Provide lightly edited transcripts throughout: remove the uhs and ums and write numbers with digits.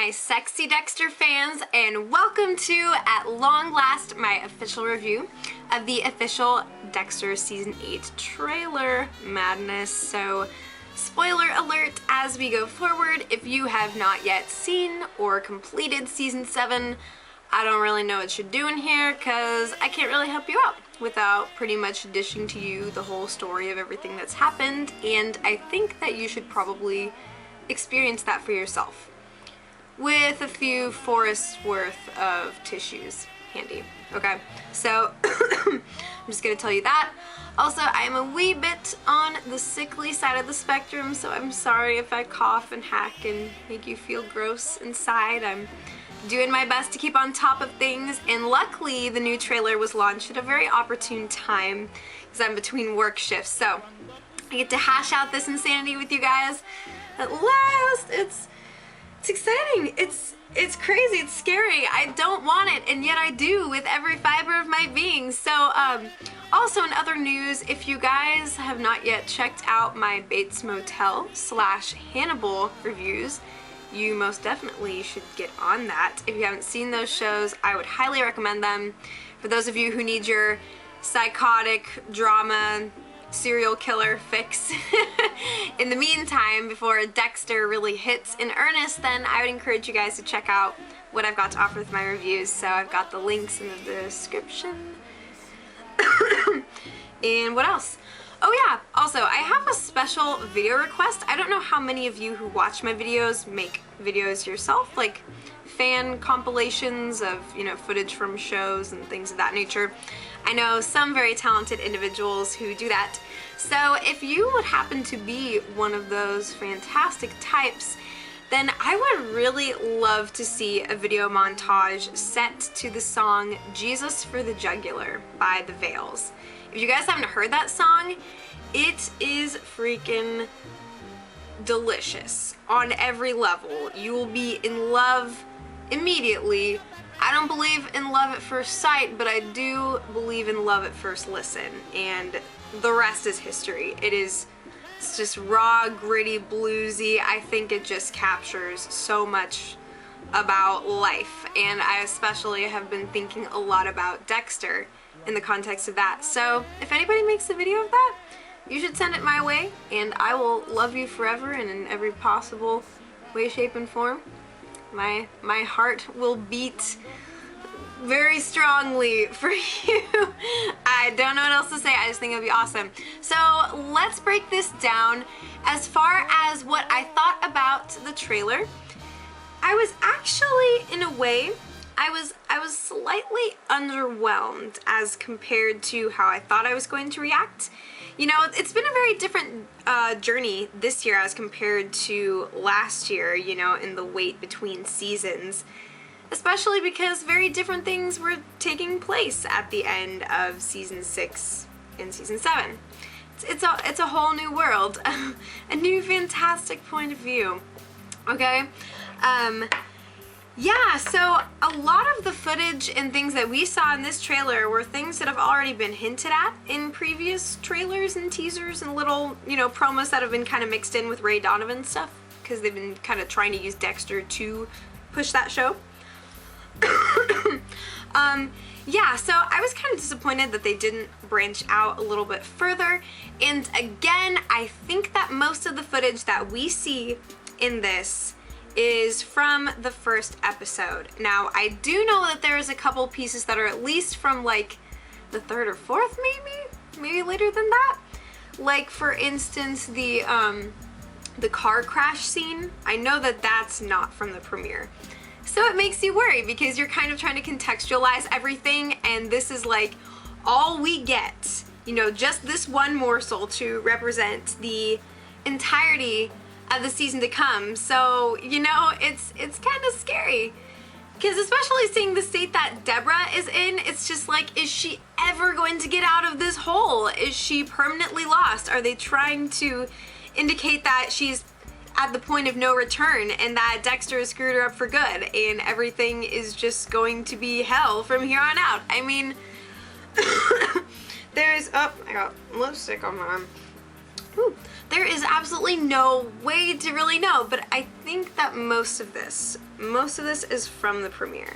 my sexy Dexter fans, and welcome to, at long last, my official review of the official Dexter Season 8 trailer madness. So, spoiler alert as we go forward, if you have not yet seen or completed Season 7, I don't really know what you're doing here because I can't really help you out without pretty much dishing to you the whole story of everything that's happened, and I think that you should probably experience that for yourself with a few forests worth of tissues handy. Okay, so I'm just gonna tell you that. Also, I'm a wee bit on the sickly side of the spectrum, so I'm sorry if I cough and hack and make you feel gross inside. I'm doing my best to keep on top of things, and luckily the new trailer was launched at a very opportune time because I'm between work shifts, so I get to hash out this insanity with you guys at last. It's exciting. It's crazy. It's scary. I don't want it, and yet I do with every fiber of my being. So, also in other news, if you guys have not yet checked out my Bates Motel / Hannibal reviews, you most definitely should get on that. If you haven't seen those shows, I would highly recommend them. For those of you who need your psychotic drama serial killer fix in the meantime, before Dexter really hits in earnest, then I would encourage you guys to check out what I've got to offer with my reviews. So I've got the links in the description. And what else? Oh yeah, also I have a special video request. I don't know how many of you who watch my videos make videos yourself, like fan compilations of, you know, footage from shows and things of that nature. I know some very talented individuals who do that. So if you would happen to be one of those fantastic types, then I would really love to see a video montage set to the song Jesus for the Jugular by The Veils. If you guys haven't heard that song, it is freaking delicious on every level. You will be in love immediately. I don't believe in love at first sight, but I do believe in love at first listen, and the rest is history. It's just raw, gritty, bluesy. I think it just captures so much about life, and I especially have been thinking a lot about Dexter in the context of that. So if anybody makes a video of that, you should send it my way, and I will love you forever and in every possible way, shape, and form. My heart will beat very strongly for you. I don't know what else to say. I just think it would be awesome. So let's break this down. As far as what I thought about the trailer, I was actually, in a way, I was slightly underwhelmed as compared to how I thought I was going to react. You know, it's been a very different journey this year as compared to last year, you know, in the wait between seasons. Especially because very different things were taking place at the end of Season 6 and Season 7. It's a whole new world, a new fantastic point of view, okay? Yeah, so a lot of the footage and things that we saw in this trailer were things that have already been hinted at in previous trailers and teasers and little, you know, promos that have been kind of mixed in with Ray Donovan stuff, because they've been kind of trying to use Dexter to push that show. Yeah, so I was kind of disappointed that they didn't branch out a little bit further, and again, I think that most of the footage that we see in this is from the first episode. Now, I do know that there's a couple pieces that are at least from like the third or fourth, maybe later than that. Like, for instance, the car crash scene. I know that that's not from the premiere. So it makes you worry because you're kind of trying to contextualize everything, and this is like all we get, you know, just this one morsel to represent the entirety of the season to come. So, you know, it's kind of scary, because especially seeing the state that Deborah is in, it's just like, is she ever going to get out of this hole? Is she permanently lost? Are they trying to indicate that she's at the point of no return and that Dexter has screwed her up for good and everything is just going to be hell from here on out? I mean, there's, oh, I got lipstick on my arm. Ooh. There is absolutely no way to really know, but I think that most of this most of this is from the premiere.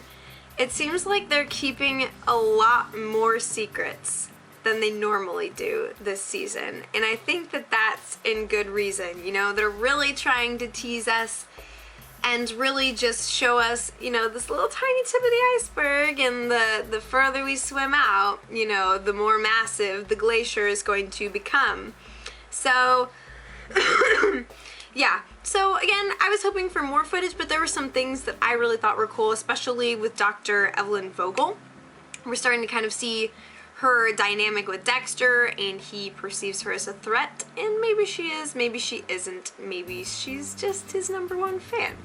It seems like they're keeping a lot more secrets than they normally do this season, and I think that that's in good reason. You know, they're really trying to tease us and really just show us, you know, this little tiny tip of the iceberg, and the further we swim out, you know, the more massive the glacier is going to become. So, yeah. So again, I was hoping for more footage, but there were some things that I really thought were cool, especially with Dr. Evelyn Vogel. We're starting to kind of see her dynamic with Dexter, and he perceives her as a threat, and maybe she is, maybe she isn't, maybe she's just his #1 fan.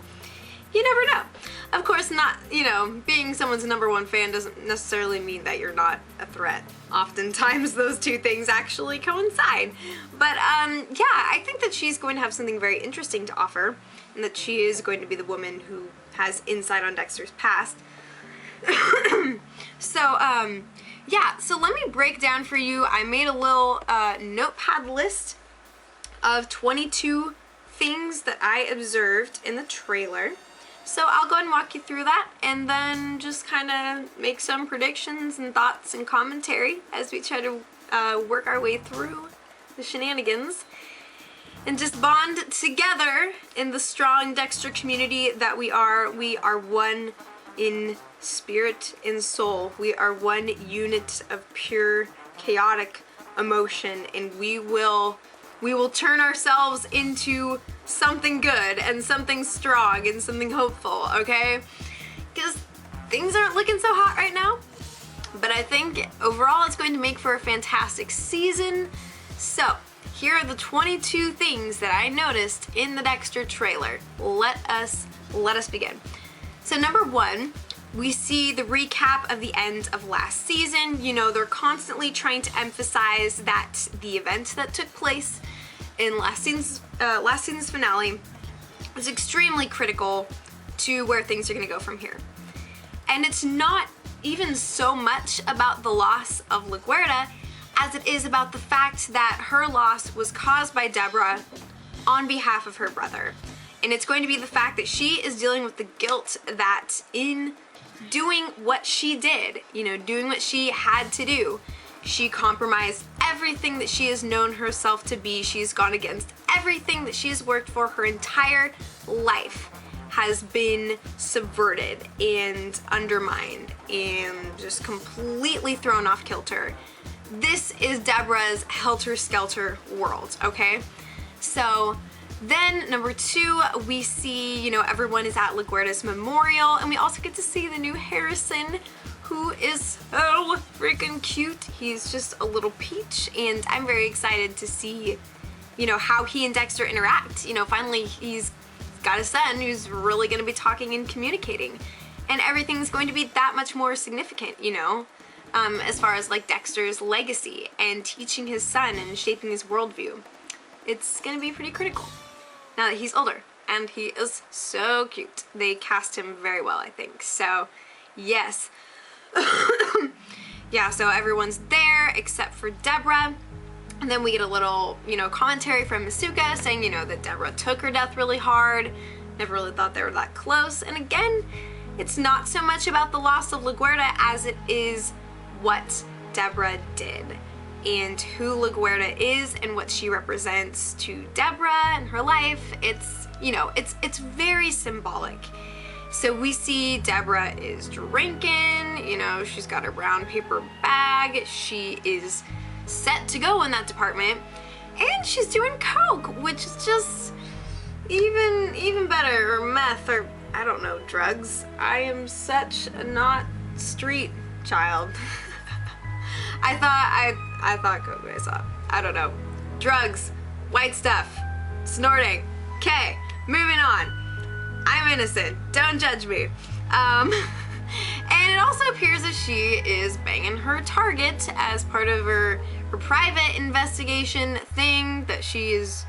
You never know. Of course, not, you know, being someone's #1 fan doesn't necessarily mean that you're not a threat. Oftentimes those two things actually coincide. But yeah, I think that she's going to have something very interesting to offer, and that she is going to be the woman who has insight on Dexter's past. So, yeah, so let me break down for you. I made a little notepad list of 22 things that I observed in the trailer. So I'll go ahead and walk you through that, and then just kind of make some predictions and thoughts and commentary as we try to work our way through the shenanigans and just bond together in the strong Dexter community that we are. We are one in spirit and soul. We are one unit of pure chaotic emotion, and we will turn ourselves into something good and something strong and something hopeful, okay? Because things aren't looking so hot right now, but I think overall it's going to make for a fantastic season. So here are the 22 things that I noticed in the Dexter trailer. Let us begin. So number 1, we see the recap of the end of last season. You know, they're constantly trying to emphasize that the event that took place in last season's finale is extremely critical to where things are going to go from here. And it's not even so much about the loss of LaGuerta as it is about the fact that her loss was caused by Deborah on behalf of her brother. And it's going to be the fact that she is dealing with the guilt that in doing what she did, you know, doing what she had to do, she compromised everything that she has known herself to be. She's gone against everything that she's worked for. Her entire life has been subverted and undermined and just completely thrown off kilter. This is Deborah's helter-skelter world, okay? So then number 2, we see, you know, everyone is at LaGuerta's memorial, and we also get to see the new Harrison, who is so freaking cute. He's just a little peach, and I'm very excited to see, you know, how he and Dexter interact. You know, finally he's got a son who's really going to be talking and communicating, and everything's going to be that much more significant, you know, as far as like Dexter's legacy and teaching his son and shaping his worldview. It's going to be pretty critical now that he's older, and he is so cute. They cast him very well, I think. So yes. Yeah, so everyone's there except for Deborah, and then we get a little, you know, commentary from Masuka saying, you know, that Deborah took her death really hard, never really thought they were that close. And again, it's not so much about the loss of LaGuerta as it is what Deborah did and who LaGuerta is and what she represents to Deborah and her life. It's, you know, it's very symbolic. So we see Deborah is drinking, you know, she's got a brown paper bag, she is set to go in that department, and she's doing coke, which is just even better, or meth, or I don't know, drugs. I am such a not street child. I thought coke when I saw it. I don't know. Drugs, white stuff, snorting. Okay, moving on. I'm innocent. Don't judge me. And it also appears that she is banging her target as part of her private investigation thing that she is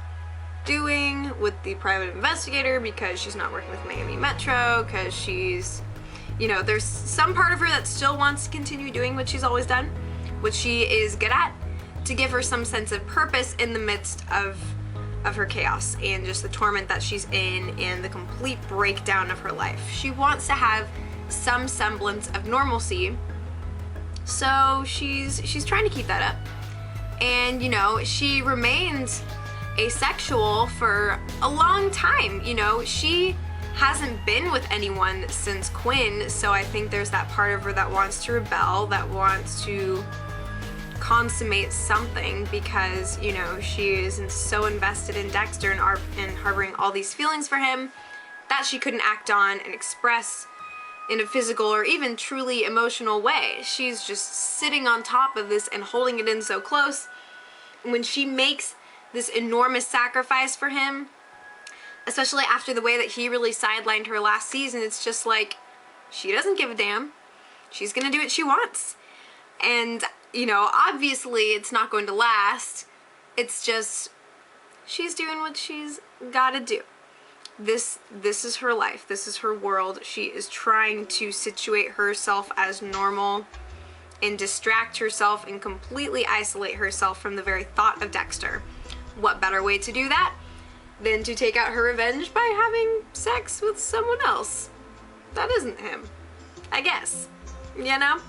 doing with the private investigator, because she's not working with Miami Metro, because she's, you know, there's some part of her that still wants to continue doing what she's always done, what she is good at, to give her some sense of purpose in the midst of of her chaos and just the torment that she's in and the complete breakdown of her life. She wants to have some semblance of normalcy, so she's trying to keep that up. And, you know, she remains asexual for a long time. You know, she hasn't been with anyone since Quinn, so I think there's that part of her that wants to rebel, that wants to consummate something, because, you know, she is so invested in Dexter and harboring all these feelings for him that she couldn't act on and express in a physical or even truly emotional way. She's just sitting on top of this and holding it in so close. When she makes this enormous sacrifice for him, especially after the way that he really sidelined her last season, it's just like, she doesn't give a damn. She's gonna do what she wants. And, you know, obviously it's not going to last. It's just, she's doing what she's gotta do. This is her life. This is her world. She is trying to situate herself as normal and distract herself and completely isolate herself from the very thought of Dexter. What better way to do that than to take out her revenge by having sex with someone else that isn't him, I guess, you know?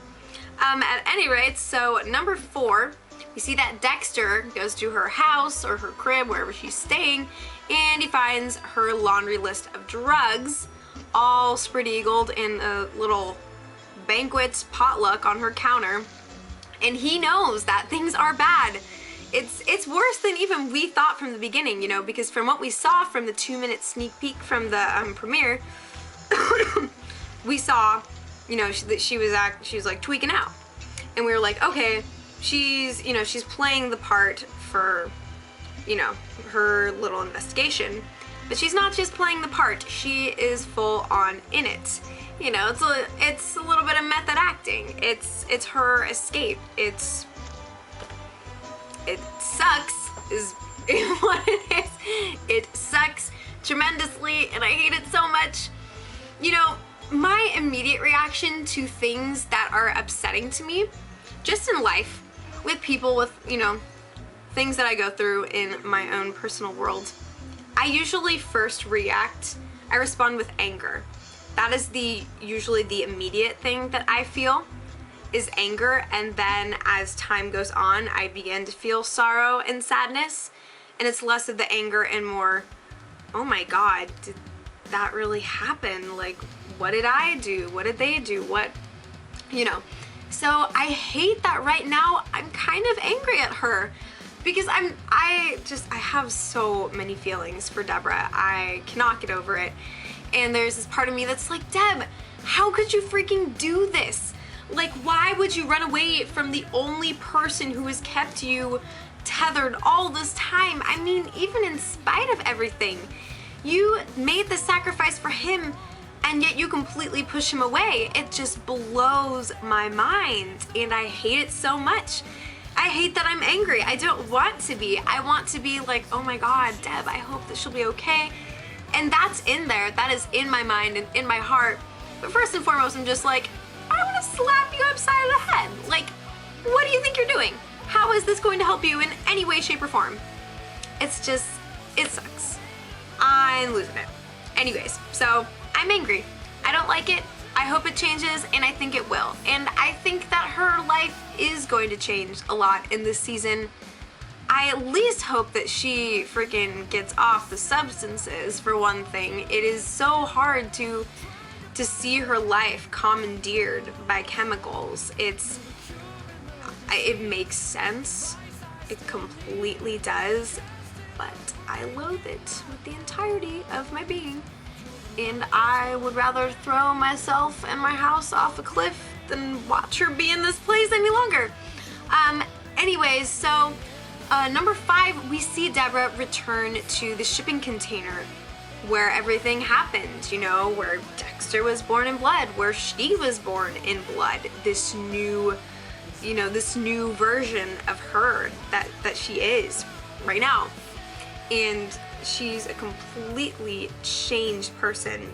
At any rate, so number 4, we see that Dexter goes to her house or her crib, wherever she's staying, and he finds her laundry list of drugs all spread-eagled in a little banquet potluck on her counter, and he knows that things are bad. It's worse than even we thought from the beginning, you know, because from what we saw from the 2-minute sneak peek from the premiere, we saw, you know, that she was like tweaking out, and we were like, okay, she's, you know, she's playing the part for, you know, her little investigation, but she's not just playing the part, she is full on in it. You know, it's a little bit of method acting. It's her escape. It sucks is what it is. It sucks tremendously, and I hate it so much. You know, my immediate reaction to things that are upsetting to me, just in life, with people, with, you know, things that I go through in my own personal world, I usually first I respond with anger. That is usually the immediate thing that I feel, is anger, and then as time goes on, I begin to feel sorrow and sadness, and it's less of the anger and more, oh my god, did that really happen? Like, what did I do? What did they do? What, you know? So I hate that right now I'm kind of angry at her, because I have so many feelings for Deborah. I cannot get over it. And there's this part of me that's like, Deb, how could you freaking do this? Like, why would you run away from the only person who has kept you tethered all this time? I mean, even in spite of everything, you made the sacrifice for him, and yet you completely push him away. It just blows my mind, and I hate it so much. I hate that I'm angry. I don't want to be. I want to be like, oh my god, Deb, I hope that she'll be okay. And that's in there. That is in my mind and in my heart. But first and foremost, I'm just like, I want to slap you upside the head. Like, what do you think you're doing? How is this going to help you in any way, shape, or form? It's just, it sucks. I'm losing it. Anyways, so I'm angry. I don't like it. I hope it changes, and I think it will. And I think that her life is going to change a lot in this season. I at least hope that she freaking gets off the substances, for one thing. It is so hard to see her life commandeered by chemicals. It makes sense. It completely does. But I loathe it with the entirety of my being. And I would rather throw myself and my house off a cliff than watch her be in this place any longer. Anyways, so number 5, we see Deborah return to the shipping container where everything happened, you know, where Dexter was born in blood, where she was born in blood. This new, you know, this new version of her that she is right now. And she's a completely changed person.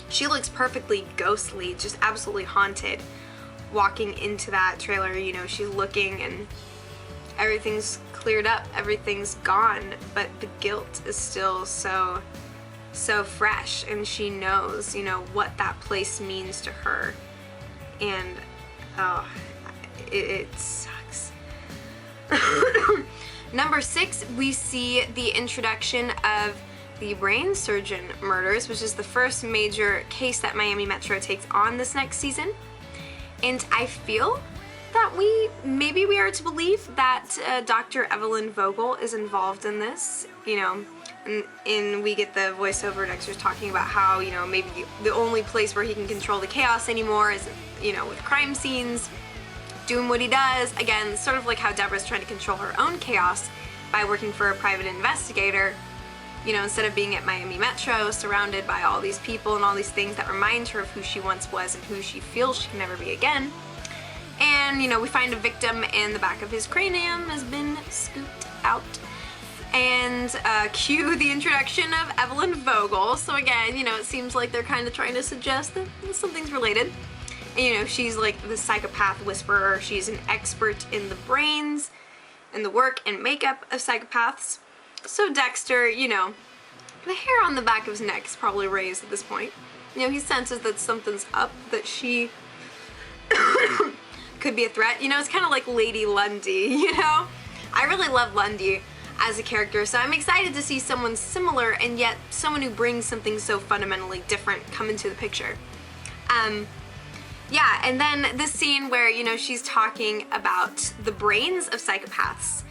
She looks perfectly ghostly, just absolutely haunted walking into that trailer. You know, she's looking, and everything's cleared up, everything's gone, but the guilt is still so fresh, and she knows, you know, what that place means to her. And oh, it sucks. Number 6, we see the introduction of the brain surgeon murders, which is the first major case that Miami Metro takes on this next season. And I feel that maybe we are to believe that Dr. Evelyn Vogel is involved in this, you know, and we get the voiceover Dexter's talking about how, you know, maybe the only place where he can control the chaos anymore is, you know, with crime scenes, doing what he does. Again, sort of like how Deborah's trying to control her own chaos by working for a private investigator, you know, instead of being at Miami Metro, surrounded by all these people and all these things that remind her of who she once was and who she feels she can never be again. And, you know, we find a victim and the back of his cranium has been scooped out. And cue the introduction of Evelyn Vogel. So again, you know, it seems like they're kind of trying to suggest that something's related. And, you know, she's like the psychopath whisperer. She's an expert in the brains and the work and makeup of psychopaths. So Dexter, you know, the hair on the back of his neck is probably raised at this point. You know, he senses that something's up, that she could be a threat. You know, it's kind of like Lady Lundy, you know? I really love Lundy as a character, so I'm excited to see someone similar and yet someone who brings something so fundamentally different come into the picture. Yeah, and then this scene where, you know, she's talking about the brains of psychopaths.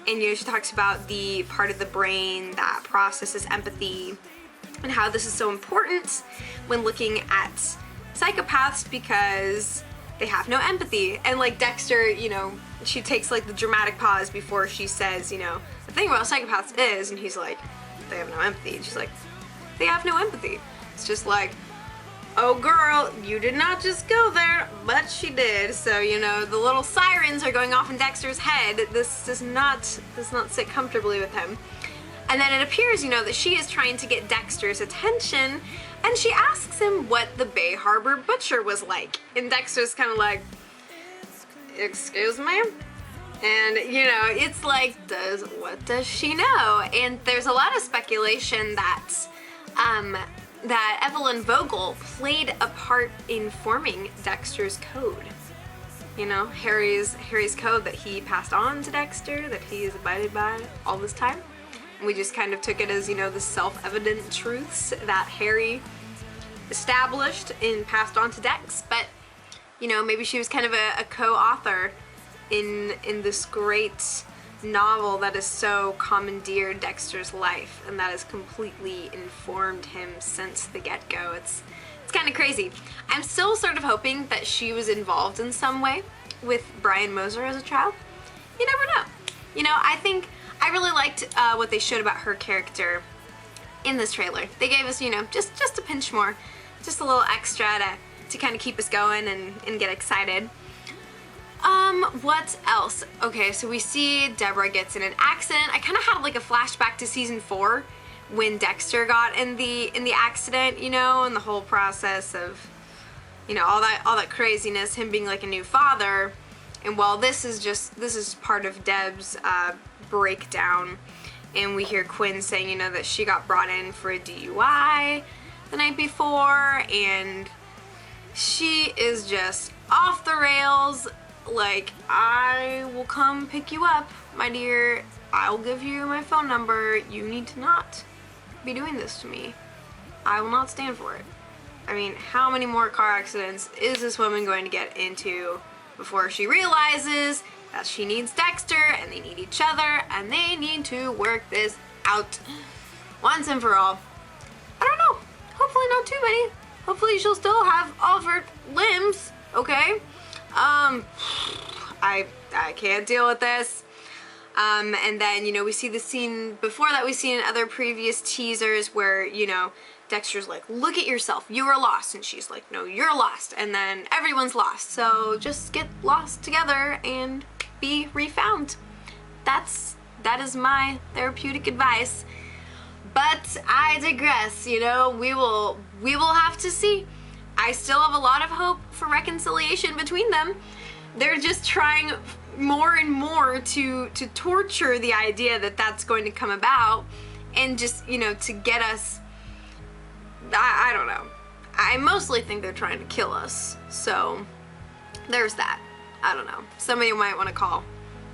And, you know, she talks about the part of the brain that processes empathy and how this is so important when looking at psychopaths because they have no empathy. And, like, Dexter, you know, she takes, like, the dramatic pause before she says, you know, the thing about psychopaths is, and he's like, they have no empathy. And she's like, they have no empathy. It's just like, oh girl, you did not just go there, but she did. So, you know, the little sirens are going off in Dexter's head. This does not sit comfortably with him. And then it appears, you know, that she is trying to get Dexter's attention, and she asks him what the Bay Harbor butcher was like. And Dexter's kind of like, excuse me? And, you know, it's like, what does she know? And there's a lot of speculation that, that Evelyn Vogel played a part in forming Dexter's code. You know, Harry's code that he passed on to Dexter, that he has abided by all this time. And we just kind of took it as, you know, the self-evident truths that Harry established and passed on to Dex. But, you know, maybe she was kind of a co-author in this great novel that has so commandeered Dexter's life and that has completely informed him since the get-go. It's kind of crazy. I'm still sort of hoping that she was involved in some way with Brian Moser as a child. You never know. You know, I think I really liked what they showed about her character in this trailer. They gave us, you know, just a pinch more, just a little extra to kind of keep us going and get excited. What else? Okay, so we see Deborah gets in an accident. I kind of had like a flashback to season 4 when Dexter got in the accident, you know, and the whole process of, you know, all that craziness, him being like a new father. And while this is part of Deb's breakdown, and we hear Quinn saying, you know, that she got brought in for a DUI the night before, and she is just off the rails. Like, I will come pick you up, my dear. I'll give you my phone number. You need to not be doing this to me. I will not stand for it. I mean, how many more car accidents is this woman going to get into before she realizes that she needs Dexter and they need each other and they need to work this out once and for all? I don't know. Hopefully not too many. Hopefully she'll still have all of her limbs, okay? I can't deal with this. And then, you know, we see the scene before that we see in other previous teasers where, you know, Dexter's like, look at yourself, you are lost. And she's like, no, you're lost. And then everyone's lost. So just get lost together and be refound. That is my therapeutic advice. But I digress, you know, we will have to see. I still have a lot of hope for reconciliation between them. they're just trying more and more to torture the idea that that's going to come about, and just, you know, to get us, I don't know. I mostly think they're trying to kill us. So there's that. I don't know. Somebody might want to call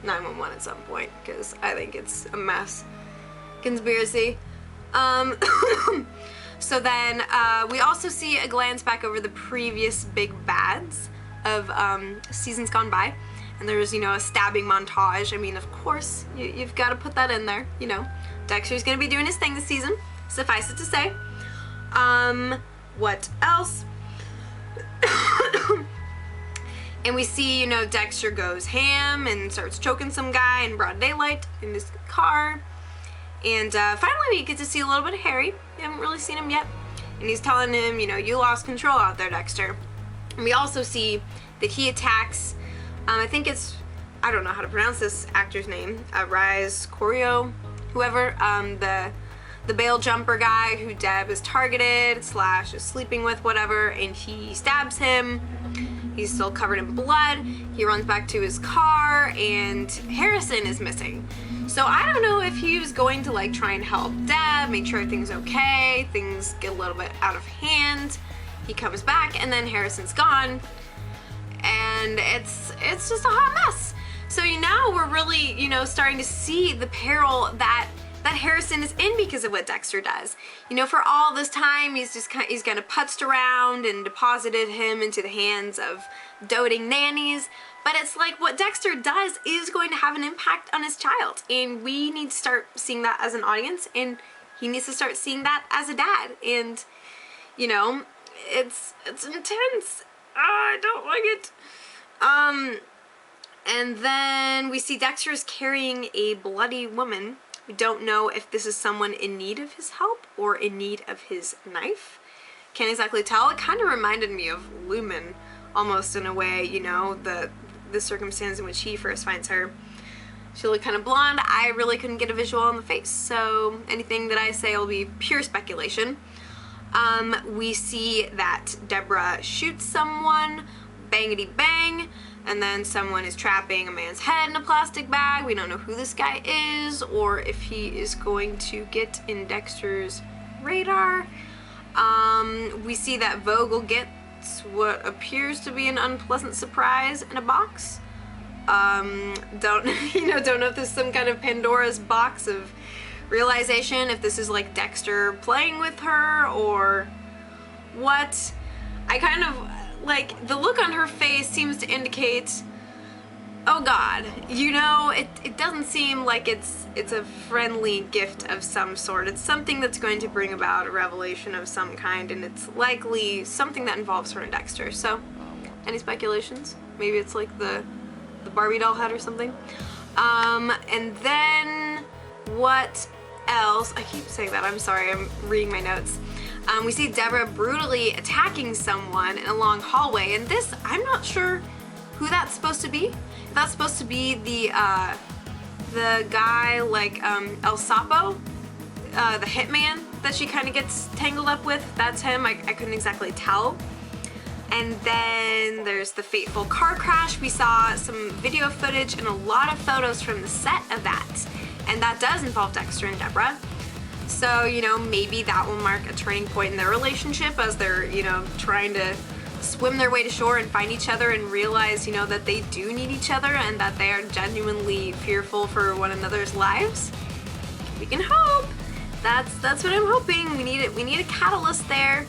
911 at some point, because I think it's a mass conspiracy. So then we also see a glance back over the previous big bads of seasons gone by, and there's, you know, a stabbing montage. I mean, of course, you've got to put that in there, you know. Dexter's gonna be doing his thing this season, suffice it to say. What else? And we see, you know, Dexter goes ham and starts choking some guy in broad daylight in his car. And finally we get to see a little bit of Harry. We haven't really seen him yet. And he's telling him, you know, you lost control out there, Dexter. And we also see that he attacks, I think it's, I don't know how to pronounce this actor's name, Rise Corio, whoever, the bail jumper guy who Deb is targeted / is sleeping with, whatever, and he stabs him. He's still covered in blood. He runs back to his car, and Harrison is missing. So I don't know if he was going to like try and help Deb, make sure everything's okay, things get a little bit out of hand. He comes back, and then Harrison's gone, and it's just a hot mess. So now we're really, you know, starting to see the peril that Harrison is in because of what Dexter does. You know, for all this time, he's kind of putzed around and deposited him into the hands of doting nannies. But it's like what Dexter does is going to have an impact on his child, and we need to start seeing that as an audience, and he needs to start seeing that as a dad. And you know, it's intense. I don't like it. And then we see Dexter is carrying a bloody woman. We don't know if this is someone in need of his help or in need of his knife. Can't exactly tell. It kind of reminded me of Lumen, almost, in a way, you know, the circumstance in which he first finds her. She looked kind of blonde. I really couldn't get a visual on the face, so anything that I say will be pure speculation. We see that Deborah shoots someone, bangity bang, and then someone is trapping a man's head in a plastic bag. We don't know who this guy is, or if he is going to get in Dexter's radar. We see that Vogel gets what appears to be an unpleasant surprise in a box. Don't know if this is some kind of Pandora's box of realization, if this is like Dexter playing with her or what. I kind of like the look on her face seems to indicate, oh God, you know, it doesn't seem like it's a friendly gift of some sort. It's something that's going to bring about a revelation of some kind, and it's likely something that involves her and Dexter. So, any speculations? Maybe it's like the Barbie doll head or something. And then what else? I keep saying that, I'm sorry, I'm reading my notes. We see Deborah brutally attacking someone in a long hallway, and this, I'm not sure who that's supposed to be. If that's supposed to be the guy like El Sapo, the hitman that she kind of gets tangled up with. That's him. I couldn't exactly tell. And then there's the fateful car crash. We saw some video footage and a lot of photos from the set of that, and that does involve Dexter and Deborah. So, you know, maybe that will mark a turning point in their relationship as they're, you know, trying to swim their way to shore and find each other and realize, you know, that they do need each other and that they are genuinely fearful for one another's lives. We can hope. That's what I'm hoping. We need a catalyst there.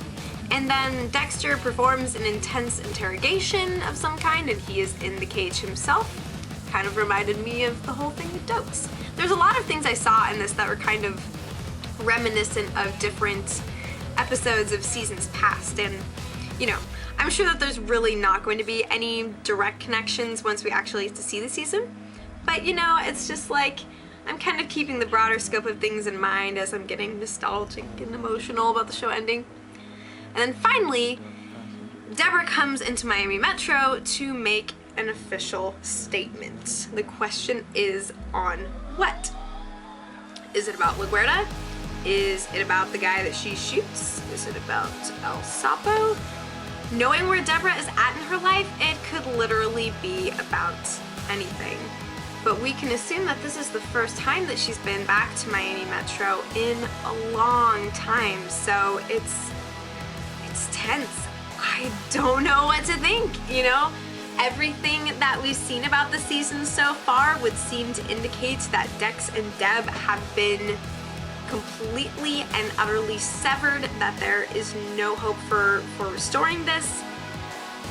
And then Dexter performs an intense interrogation of some kind, and he is in the cage himself. Kind of reminded me of the whole thing with Dotes. There's a lot of things I saw in this that were kind of reminiscent of different episodes of seasons past, and you know, I'm sure that there's really not going to be any direct connections once we actually get to see the season, but you know, it's just like I'm kind of keeping the broader scope of things in mind as I'm getting nostalgic and emotional about the show ending. And then finally, Deborah comes into Miami Metro to make an official statement. The question is on what? Is it about LaGuardia? Is it about the guy that she shoots? Is it about El Sapo? knowing where Deborah is at in her life, it could literally be about anything. But we can assume that this is the first time that she's been back to Miami Metro in a long time, so it's tense. I don't know what to think, you know? Everything that we've seen about the season so far would seem to indicate that Dex and Deb have been completely and utterly severed, that there is no hope for restoring this,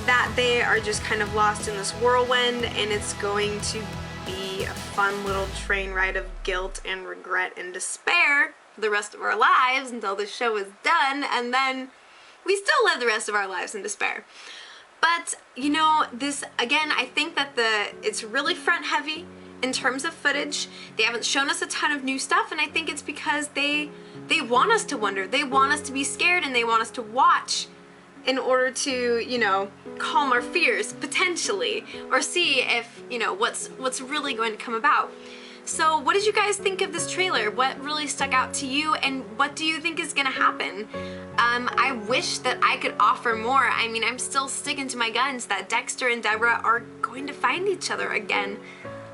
that they are just kind of lost in this whirlwind, and it's going to be a fun little train ride of guilt and regret and despair for the rest of our lives until the show is done, and then we still live the rest of our lives in despair. But, you know, this, again, I think that it's really front heavy in terms of footage. They haven't shown us a ton of new stuff, and I think it's because they want us to wonder, they want us to be scared, and they want us to watch in order to, you know, calm our fears, potentially, or see if, you know, what's really going to come about. So what did you guys think of this trailer? What really stuck out to you, and what do you think is gonna happen? I wish that I could offer more. I mean, I'm still sticking to my guns that Dexter and Deborah are going to find each other again,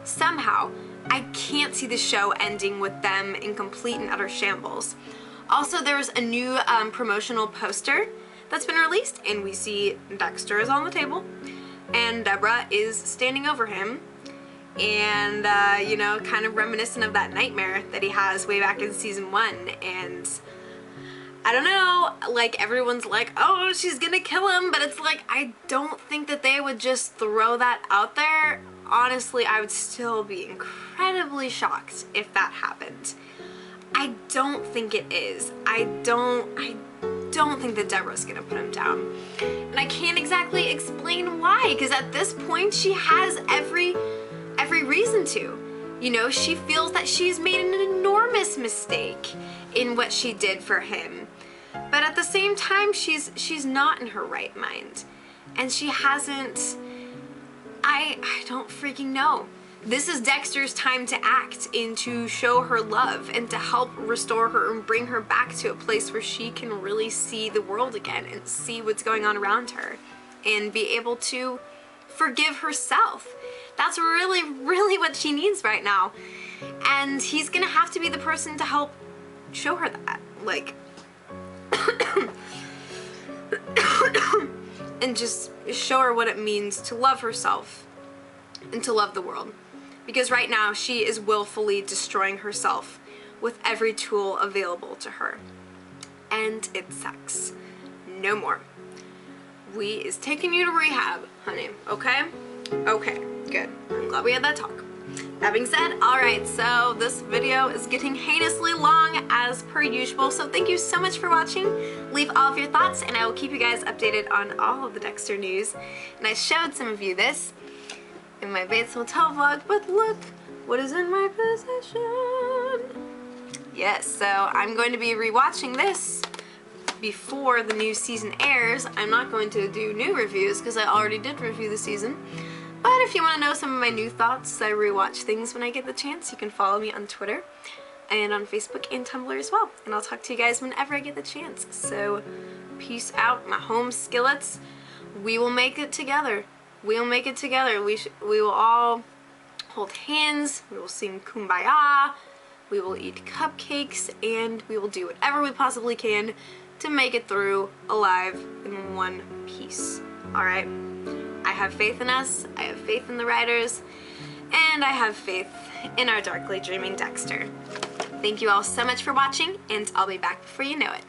somehow. I can't see the show ending with them in complete and utter shambles. Also, there's a new promotional poster that's been released, and we see Dexter is on the table and Deborah is standing over him, and you know, kind of reminiscent of that nightmare that he has way back in season 1. And I don't know, like, everyone's like, oh, she's gonna kill him, but it's like, I don't think that they would just throw that out there. Honestly, I would still be incredibly shocked if that happened. I don't think it is. I don't think that Deborah's gonna put him down. And I can't exactly explain why, because at this point she has every reason to. You know, she feels that she's made an enormous mistake in what she did for him. But at the same time, she's not in her right mind. And she hasn't, I don't freaking know. This is Dexter's time to act and to show her love and to help restore her and bring her back to a place where she can really see the world again and see what's going on around her and be able to forgive herself. That's really, really what she needs right now. And he's gonna have to be the person to help show her that. Like, and just show her what it means to love herself and to love the world. Because right now she is willfully destroying herself with every tool available to her. And it sucks. No more. We is taking you to rehab, honey, okay? Okay, good. I'm glad we had that talk. That being said, alright, so this video is getting heinously long as per usual, so thank you so much for watching. Leave all of your thoughts and I will keep you guys updated on all of the Dexter news. And I showed some of you this in my Bates Motel vlog, but look what is in my possession. Yes, so I'm going to be rewatching this before the new season airs. I'm not going to do new reviews because I already did review the season. But if you want to know some of my new thoughts, I rewatch things when I get the chance. You can follow me on Twitter and on Facebook and Tumblr as well. And I'll talk to you guys whenever I get the chance. So peace out, my home skillets. We will make it together. We'll make it together. We will all hold hands. We will sing Kumbaya. We will eat cupcakes. And we will do whatever we possibly can to make it through alive in one piece. Alright? I have faith in us. I have faith in the writers. And I have faith in our darkly dreaming Dexter. Thank you all so much for watching, and I'll be back before you know it.